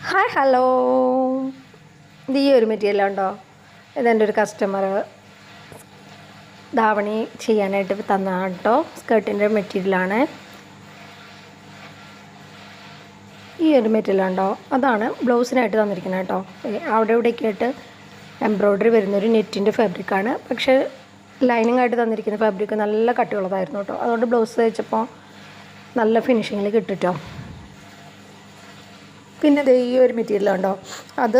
Hi hello, ഇത് ഈ ഒരു മെറ്റീരിയൽ ഉണ്ടോ? ഇതെൻ്റെ ഒരു കസ്റ്റമർ ധാവണി ചെയ്യാനായിട്ട് തന്നതാണ് കേട്ടോ. സ്കേർട്ടിൻ്റെ മെറ്റീരിയലാണ്. ഈ ഒരു മെറ്റീരിയൽ ഉണ്ടോ, അതാണ് ബ്ലൗസിനായിട്ട് തന്നിരിക്കുന്നത് കേട്ടോ. അവിടെ ഇവിടെയൊക്കെ ആയിട്ട് എംബ്രോയ്ഡറി വരുന്നൊരു നെറ്റിൻ്റെ ഫാബ്രിക്കാണ്. പക്ഷേ ലൈനിങ് ആയിട്ട് തന്നിരിക്കുന്ന ഫാബ്രിക്ക് നല്ല കട്ടിയുള്ളതായിരുന്നു കേട്ടോ. അതുകൊണ്ട് ബ്ലൗസ് തയ്ച്ചപ്പോൾ നല്ല ഫിനിഷിങ്ങിൽ കിട്ടിട്ടോ. പിന്നെ ഈ ഒരു മെറ്റീരിയൽ ഉണ്ടോ, അത്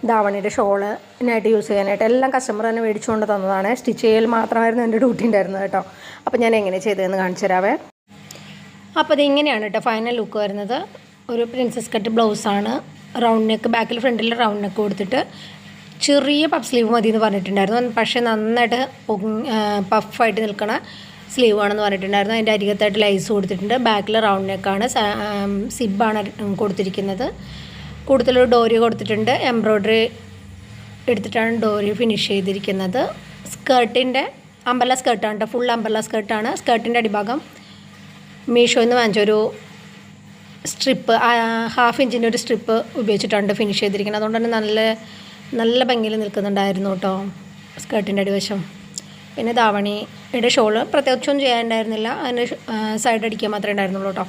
ധാവണിയുടെ ഷോളിനായിട്ട് യൂസ് ചെയ്യാനായിട്ട് എല്ലാം കസ്റ്റമർ തന്നെ മേടിച്ചുകൊണ്ട് തന്നതാണ്. സ്റ്റിച്ച് ചെയ്യൽ മാത്രമായിരുന്നു എൻ്റെ ഡ്യൂട്ടി ഉണ്ടായിരുന്നത് കേട്ടോ. അപ്പോൾ ഞാൻ എങ്ങനെ ചെയ്തതെന്ന് കാണിച്ചു തരാവേ. അപ്പോൾ ഇതിങ്ങനെയാണ് കേട്ടോ ഫൈനൽ ലുക്ക് വരുന്നത്. ഒരു പ്രിൻസസ് കട്ട് ബ്ലൗസാണ്. റൗണ്ട് നെക്ക്, ബാക്കിൽ ഫ്രണ്ടിൽ റൗണ്ട് നെക്ക് കൊടുത്തിട്ട് ചെറിയ പഫ് സ്ലീവ് മതി എന്ന് പറഞ്ഞിട്ടുണ്ടായിരുന്നു. പക്ഷേ നന്നായിട്ട് പഫായിട്ട് നിൽക്കണ സ്ലീവ് ആണെന്ന് പറഞ്ഞിട്ടുണ്ടായിരുന്നു. അതിൻ്റെ അരികത്തായിട്ട് ലൈസ് കൊടുത്തിട്ടുണ്ട്. ബാക്കിൽ റൗണ്ട് നെക്കാണ്, സിബാണ് കൊടുത്തിരിക്കുന്നത്. കൂടുതലൊരു ഡോരി കൊടുത്തിട്ടുണ്ട്. എംബ്രോയ്ഡറി എടുത്തിട്ടാണ് ഡോരി ഫിനിഷ് ചെയ്തിരിക്കുന്നത്. സ്കേർട്ടിൻ്റെ അമ്പർല സ്കേർട്ടാണ് കേട്ടോ, ഫുൾ അമ്പർല സ്കേർട്ടാണ്. സ്കേർട്ടിൻ്റെ അടിഭാഗം മീഷോയിൽ നിന്ന് വാങ്ങിച്ചൊരു സ്ട്രിപ്പ്, 1/2 ഇഞ്ചിൻ്റെ ഒരു സ്ട്രിപ്പ് ഉപയോഗിച്ചിട്ടാണ് ഫിനിഷ് ചെയ്തിരിക്കുന്നത്. അതുകൊണ്ട് തന്നെ നല്ല ഭംഗിയിൽ നിൽക്കുന്നുണ്ടായിരുന്നു കേട്ടോ സ്കേർട്ടിൻ്റെ അടിവശം. പിന്നെ ധാവണിയുടെ ഷോള് പ്രത്യേകിച്ചൊന്നും ചെയ്യാനുണ്ടായിരുന്നില്ല, അതിന് സൈഡ് അടിക്കാൻ മാത്രമേ ഉണ്ടായിരുന്നുള്ളൂ കേട്ടോ.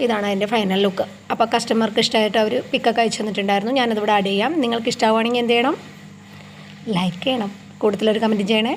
ഇതാണ് അതിൻ്റെ ഫൈനൽ ലുക്ക്. അപ്പോൾ കസ്റ്റമർക്ക് ഇഷ്ടമായിട്ട് അവർ പിക്കൊക്കെ അയച്ചു തന്നിട്ടുണ്ടായിരുന്നു. ഞാനതിവിടെ ആഡ് ചെയ്യാം. നിങ്ങൾക്ക് ഇഷ്ടമാവുകയാണെങ്കിൽ എന്ത് ചെയ്യണം? ലൈക്ക് ചെയ്യണം, കൂടുതലൊരു കമൻറ്റ് ചെയ്യണേ.